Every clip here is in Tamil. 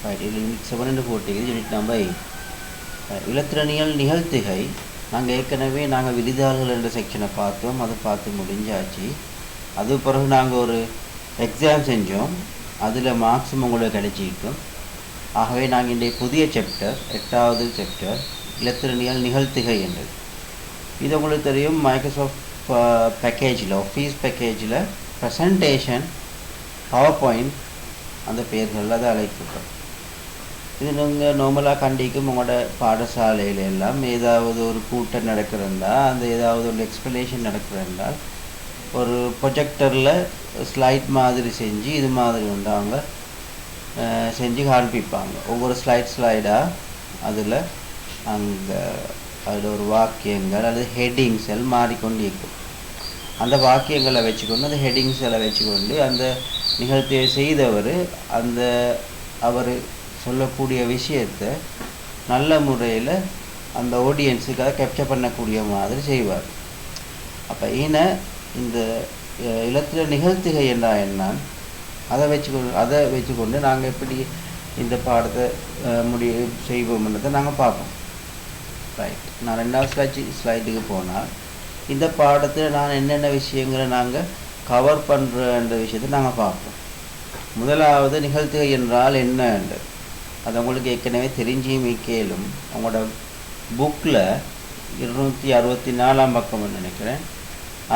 ரைட். இது யூனிட் 7 என்று போட்டிருக்குது. Unit number 8. இலத்திரனியல் நிகழ்த்திகை. நாங்கள் ஏற்கனவே விரிதாள்கள் என்ற செக்ஷனை பார்த்தோம். அதை பார்த்து முடிஞ்சாச்சு. அது பிறகு நாங்கள் ஒரு எக்ஸாம் செஞ்சோம். அதில் மார்க்ஸும் உங்களுக்கு கிடைச்சிருக்கும். ஆகவே நாங்கள் இன்றைய புதிய சாப்டர் 8வது சாப்டர் இலத்திரனியல் நிகழ்த்திகை என்றது. இது உங்களுக்கு தெரியும், மைக்ரோசாஃப்ட் பேக்கேஜில், ஆஃபீஸ் பேக்கேஜில் ப்ரெசன்டேஷன், பவர் பாயிண்ட் அந்த பெயர்கள் அதை அழைக்கப்படும். இது நீங்கள் நார்மலாக கண்டிக்கும் உங்களோட பாடசாலையில் எல்லாம் ஏதாவது ஒரு கூட்டம் நடக்கிறதா, அந்த ஏதாவது ஒரு எக்ஸ்ப்ளனேஷன் நடக்கிறதால் ஒரு ப்ரொஜெக்டரில் ஸ்லைட் மாதிரி செஞ்சு இது மாதிரி அவங்க செஞ்சு காண்பிப்பாங்க. ஒவ்வொரு ஸ்லைடாக அதில் அங்கே அதில் ஒரு வாக்கியங்கள் அல்லது ஹெட்டிங்ஸ் எல்லாம் மாறிக்கொண்டு இருக்கும். அந்த வாக்கியங்களை வச்சுக்கொண்டு அந்த ஹெட்டிங்ஸ் எல்லாம் வச்சுக்கொண்டு அந்த நிகழ்ச்சியை செய்தவர் அவர் சொல்லக்கூடிய விஷயத்தை நல்ல முறையில் அந்த ஆடியன்ஸுக்காக கேப்சர் பண்ணக்கூடிய மாதிரி செய்வார். அப்போ இந்த இலத்திர நிகழ்த்திகை என்றால் என்ன, அதை வச்சுக்கொண்டு நாங்கள் எப்படி இந்த பாடத்தை செய்வோம்ன்றதை நாங்கள் பார்ப்போம். ரைட். நான் 2வது ஸ்லைடுக்கு போனால் இந்த பாடத்தில் நான் என்னென்ன விஷயங்களை நாங்கள் கவர் பண்ணுறன்ற விஷயத்தை நாங்கள் பார்ப்போம். முதலாவது நிகழ்த்திகை என்றால் என்னன்றது அது உங்களுக்கு ஏற்கனவே தெரிஞ்சும் கேளும். உங்களோட புக்கில் 264ஆம் பக்கம்னு நினைக்கிறேன்.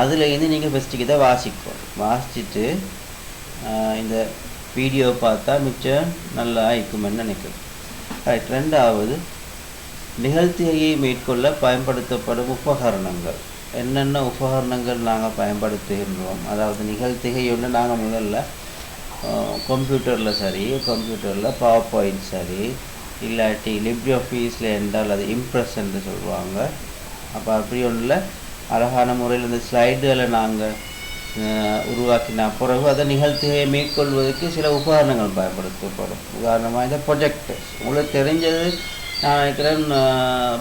அதுலேருந்து நீங்கள் ஃபஸ்ட்டுக்கு இதை வாசிச்சுட்டு இந்த வீடியோ பார்த்தா மிச்சம் நல்லா இருக்குமென்னு நினைக்கிறேன். ரைட். 2வது நிகழ்த்திகையை மேற்கொள்ள பயன்படுத்தப்படும் உபகரணங்கள். என்னென்ன உபகரணங்கள் நாங்கள் பயன்படுத்துகின்றோம், அதாவது நிகழ்த்திகை ஒன்று நாங்கள் முதல்ல கம்ப்யூட்டரில் பவர் பாயிண்ட் சரி, இல்லாட்டி லிப்ரி ஆஃபீஸில் என்றால் அது இம்ப்ரெஸ் என்று சொல்லுவாங்க. அப்போ அப்படி ஒன்றில் அழகான முறையில் இந்த ஸ்லைடுகளை நாங்கள் உருவாக்கின பிறகு அதை நிகழ்த்திகையை மேற்கொள்வதற்கு சில உபகரணங்கள் பயன்படுத்தப்படும். உதாரணமாக இந்த ப்ரொஜெக்டர்ஸ் உங்களுக்கு தெரிஞ்சது நான் நினைக்கிறேன்,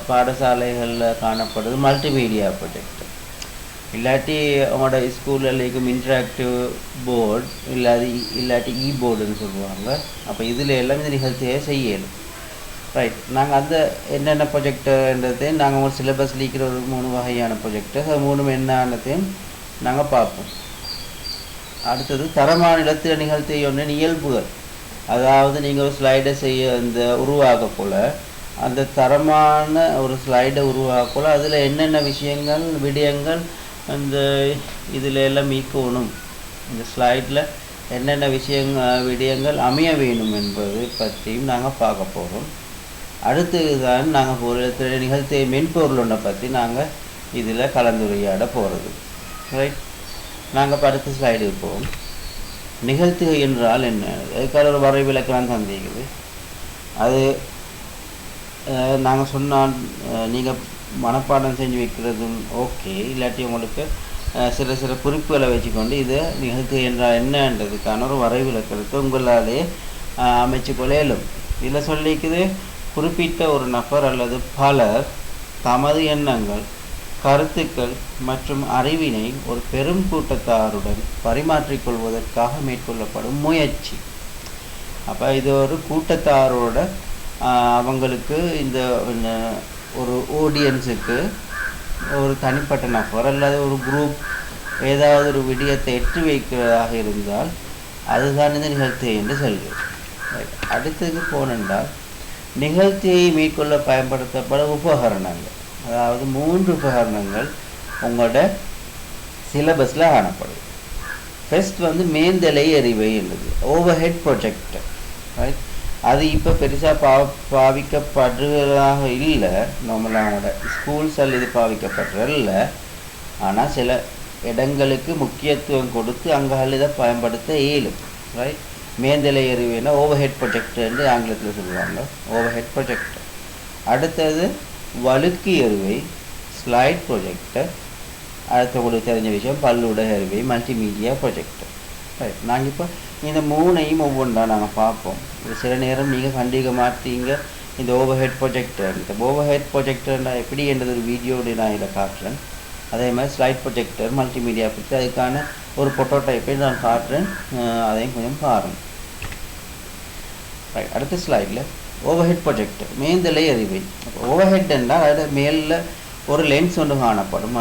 பாடசாலைகளில் காணப்படுது மல்டிமீடியா ப்ரொஜெக்டர், இல்லாட்டி அவங்களோட ஸ்கூலில் இருக்கும் இன்ட்ராக்டிவ் போர்டு இல்லாட்டி போர்டுன்னு சொல்லுவாங்க. அப்போ இதில் எல்லாம் இந்த நிகழ்ச்சியை செய்யணும். ரைட். நாங்கள் அந்த என்னென்ன ப்ரொஜெக்டர்ன்றதை நாங்கள் ஒரு சிலபஸ் லீக்கிற ஒரு 3 வகையான ப்ரொஜெக்டர்ஸ், அது 3 என்னத்தையும் நாங்கள் பார்ப்போம். அடுத்தது தரமான இலத்திர நிகழ்த்திகை ஒன்றின் இயல்புகள். அதாவது நீங்கள் ஒரு ஸ்லைடை உருவாக்க போல் அந்த தரமான ஒரு ஸ்லைடை உருவாக்க போல் அதில் என்னென்ன விடயங்கள் அந்த இதில் எல்லாம் மீக்கணும், இந்த ஸ்லைடில் என்னென்ன விடயங்கள் அமைய வேணும் என்பது பற்றியும் நாங்கள் பார்க்க போகிறோம். அடுத்தது தான் நாங்கள் ஒரு நிகழ்த்திய மென்பொருள் ஒன்றை பற்றி நாங்கள் இதில் கலந்துரையாட போகிறது. ரைட். நாங்கள் அடுத்த ஸ்லைடுக்கு போவோம். நிகழ்த்திகை என்றால் என்ன, அதுக்காக ஒரு வரைவிலக்கெல்லாம் தந்திருக்குது. அது நாங்கள் சொன்னால் நீங்கள் மனப்பாடம் செஞ்சு வைக்கிறதும் ஓகே, இல்லாட்டி உங்களுக்கு சில குறிப்புகளை வச்சுக்கொண்டு இது நிகழ்த்திகை என்றால் என்னன்றதுக்கான ஒரு வரைவிலக்கணத்தை உங்களாலே அமைச்சு கொள்ளையிலும். இதில் சொல்லிக்குது, குறிப்பிட்ட ஒரு நபர் அல்லது பலர் தமது எண்ணங்கள், கருத்துக்கள் மற்றும் அறிவினை ஒரு பெரும் கூட்டத்தாருடன் பரிமாற்றிக்கொள்வதற்காக மேற்கொள்ளப்படும் முயற்சி. அப்போ இது ஒரு கூட்டத்தாரோட அவங்களுக்கு இந்த ஒரு ஆடியன்ஸுக்கு ஒரு தனிப்பட்ட நபர் அல்லது ஒரு குரூப் ஏதாவது ஒரு விடயத்தை எட்டு வைக்கிறதாக இருந்தால் அதுதான் இந்த நிகழ்த்திகை என்று சொல்கிறது. அடுத்தது போனென்றால் நிகழ்த்தியை மேற்கொள்ள பயன்படுத்தப்படும் உபகரணங்கள். அதாவது 3 உபகரணங்கள் உங்களோட சிலபஸில் காணப்படுது. ஃபர்ஸ்ட் மேந்தலை எறிவை என்பது ஓவர் ஹெட் ப்ரொஜெக்டர். ரைட். அது இப்போ பெருசாக பாவிக்கப்படுறதாக இல்லை. நார்மலாக ஸ்கூல்ஸில் இது பாவிக்கப்படுறதில்லை. ஆனால் சில இடங்களுக்கு முக்கியத்துவம் கொடுத்து அங்கே இதை பயன்படுத்த இயலும். ரைட். மேந்தலை எறிவுனா ஓவர் ஹெட் ப்ரொஜெக்டர் என்று ஆங்கிலத்தில் சொல்லுவாங்க, ஓவர் ஹெட் ப்ரொஜெக்டர். அடுத்தது வழுக்கு எறிவை, ஸ்லைட் ப்ரொஜெக்டர். அடுத்த உங்களுக்கு தெரிஞ்ச விஷயம் பல்லுட எறிவை, மல்டிமீடியா ப்ரொஜெக்டர். ரைட். நாங்கள் இப்போ இந்த 3ஐயும் ஒவ்வொன்றா நாங்கள் பார்ப்போம். சில நேரம் நீங்கள் கண்டிக்க மாட்டீங்க இந்த ஓவர் ஹெட் ப்ரொஜெக்டர். இந்த ஓவர் ஹெட் ப்ரொஜெக்டர்னா எப்படி என்றது ஒரு வீடியோடு நான் இதில் காட்டுறேன். அதே மாதிரி ஸ்லைட் ப்ரொஜெக்டர், மல்டிமீடியா ப்ரொஜெக்டர், அதுக்கான ஒரு ப்ரோட்டோடைப்பை நான் காட்டுறேன், அதையும் கொஞ்சம் பாருங்கள். ரைட். அடுத்த ஸ்லைடில் ஓவர்ஹெட் ப்ரொஜெக்டர் மேந்தலை அறிவை. ஓவர்ஹெட் என்றால் அதில் மேலில் ஒரு லென்ஸ் ஒன்று காணப்படும்.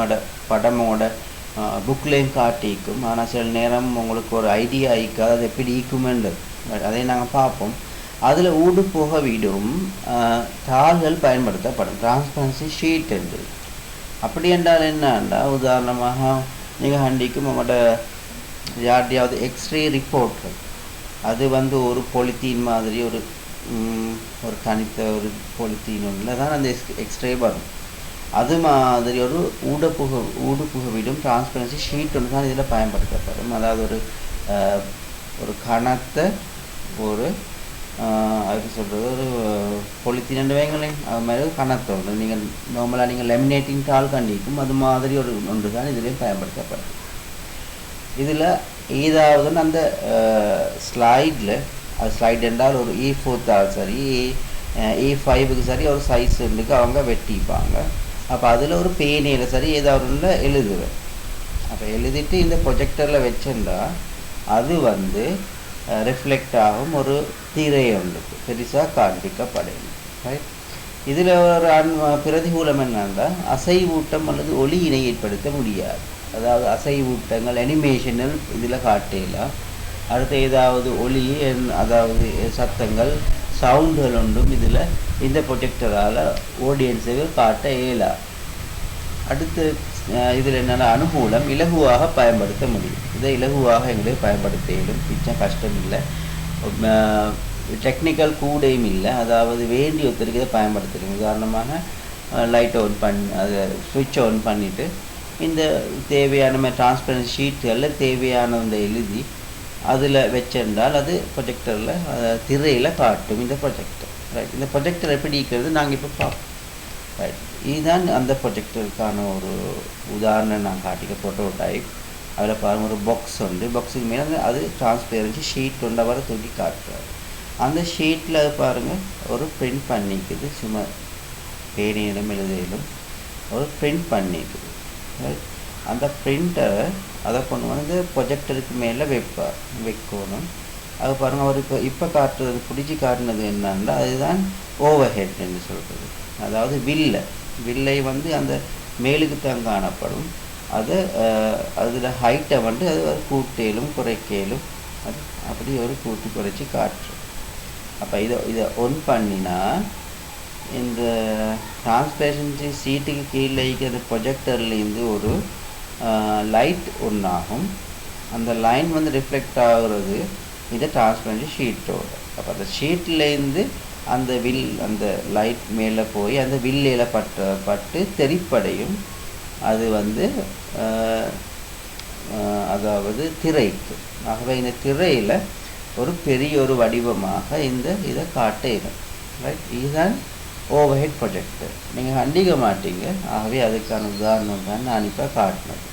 படமோட புக்லேயும் காட்டிக்கும். ஆனால் சில நேரம் உங்களுக்கு ஒரு ஐடியா ஆயிக்காது அது எப்படி ஈக்குமென்றது, அதை நாங்கள் பார்ப்போம். அதில் ஊடு போக விடும் தாள்கள் பயன்படுத்தப்படும். டிரான்ஸ்பரன்சி ஷீட் என்று. அப்படி என்றால் என்னன்னா, உதாரணமாக நீங்கள் ஹண்டிக்கும் உங்களோட யார்ட்டையாவது எக்ஸ்ரே ரிப்போர்ட்கள், அது வந்து ஒரு பொலித்தீன் மாதிரி ஒரு தனித்த ஒரு பொலித்தீன் ஒன்றில் தான் அந்த எக்ஸ்ரே வரும். அது மாதிரி ஒரு ஊடுபுக விடும் டிரான்ஸ்பரன்சி ஷீட் ஒன்று தான் இதில் பயன்படுத்தப்படும். அதாவது ஒரு கனத்த ஒரு அதுக்கு சொல்கிறது ஒரு பொலித்தீன் வைங்களேன், அது மாதிரி ஒரு கனத்த ஒன்று நீங்கள் நார்மலாக நீங்கள் லெமினேட்டிங் தாள் கண்டிக்கும் அது மாதிரி ஒரு ஒன்று தான் இதுலேயும் பயன்படுத்தப்படுது. இதில் ஏதாவது அந்த ஸ்லைடில், அது ஸ்லைட் என்றால் ஒரு A4 தாள் சரி, A5க்கு சரி ஒரு சைஸ் ஒன்றுக்கு அவங்க வெட்டிப்பாங்க. அப்போ அதில் ஒரு பேனையில் சரி ஏதாவது ஒன்று எழுதுவேன். அப்போ எழுதிட்டு இந்த ப்ரொஜெக்டரில் வச்சுருந்தா அது வந்து ரிஃப்ளெக்ட் ஆகும். ஒரு திரை ஒன்றுக்கு பெருசாக காண்பிக்கப்படும். ரைட். இதில் ஒரு பிரதிகூலம் என்னன்னா, அசைவூட்டம் அல்லது ஒளியினை ஏற்படுத்த முடியாது. அதாவது அசைவூட்டங்கள் அனிமேஷனில் இதில் காட்டலாம். அடுத்து ஏதாவது ஒளி, அதாவது சத்தங்கள், சவுண்டுகள் ஒன்றும் இதில் இந்த ப்ரொஜெக்டரால் ஆடியன்ஸுக்கு காட்ட இயலாது. அடுத்து இதில் என்னென்ன அனுகூலம், இலகுவாக பயன்படுத்த முடியும். இதை இலகுவாக எங்களுக்கு பயன்படுத்த இயலும். மிச்சம் கஷ்டம் இல்லை, டெக்னிக்கல் கூடையும் இல்லை. அதாவது வேண்டிய ஒருத்தருக்கு இதை பயன்படுத்துகிறோம். உதாரணமாக லைட் ஆன் பண்ணி அதை ஸ்விட்ச் ஆன் பண்ணிவிட்டு இந்த தேவையான டிரான்ஸ்பரன்சி ஷீட்டுகளில் தேவையானதை எழுதி அதில் வச்சிருந்தால் அது ப்ரொஜெக்டரில் திரையில் காட்டும் இந்த ப்ரொஜெக்டர். ரைட். இந்த ப்ரொஜெக்டர் எப்படி இருக்கிறது நாங்கள் இப்போ பார்ப்போம். ரைட். இதுதான் அந்த ப்ரொஜெக்டருக்கான ஒரு உதாரணம் நான் காட்டிக்க ப்ரோட்டோடைப். அதில் பாருங்கள் ஒரு பாக்ஸ் உண்டு. பாக்ஸுக்கு மேலே அது டிரான்ஸ்பேரன்சி ஷீட் ஒன்று வர தூக்கி காட்டுறாரு. அந்த ஷீட்டில் பாருங்கள் ஒரு பிரிண்ட் பண்ணிக்குது. சும்மா பேனையிலும் எழுதியிலும் ஒரு பிரிண்ட் பண்ணிக்குது. ரைட். அந்த பிரிண்டரை அதை கொண்டு வந்து ப்ரொஜெக்டருக்கு மேலே வைக்கணும். அது பாருங்கள் அவர் இப்போ காட்டுறது பிடிச்சி காட்டினது என்னன்னா, அதுதான் ஓவர் ஹெட் என்று சொல்கிறது. அதாவது வில்லை வந்து அந்த மேலுக்கு தான் காணப்படும். அது அதில் ஹைட்டை வந்து அது கூட்டேலும் குறைக்கலும், அது அப்படி ஒரு கூட்டி குறைச்சி காட்டுறோம். அப்போ இதை ஒன் பண்ணினா இந்த டிரான்ஸ்பரன்சி சீட்டுக்கு கீழே இருக்கிற ப்ரொஜெக்டர்லேருந்து ஒரு லைட் ஒன்றாகும். அந்த லைன் வந்து ரிஃப்ளெக்ட் ஆகுறது இந்த டிரான்ஸ்பரன்சி ஷீட்டோட. அப்போ அந்த ஷீட்லேருந்து அந்த லைட் மேலே போய் அந்த வில்லையில் பட்டு தெரிப்படையும். அது வந்து அதாவது திரைக்கு. ஆகவே இந்த திரையில் ஒரு பெரிய ஒரு வடிவமாக இதை காட்டும். ரைட். இதுதான் ஓவர்ஹெட் ப்ரொஜெக்டர். நீங்கள் கண்டிக்க மாட்டீங்க. ஆகவே அதுக்கான உதாரணம் தான் நான் இப்போ காட்டினது.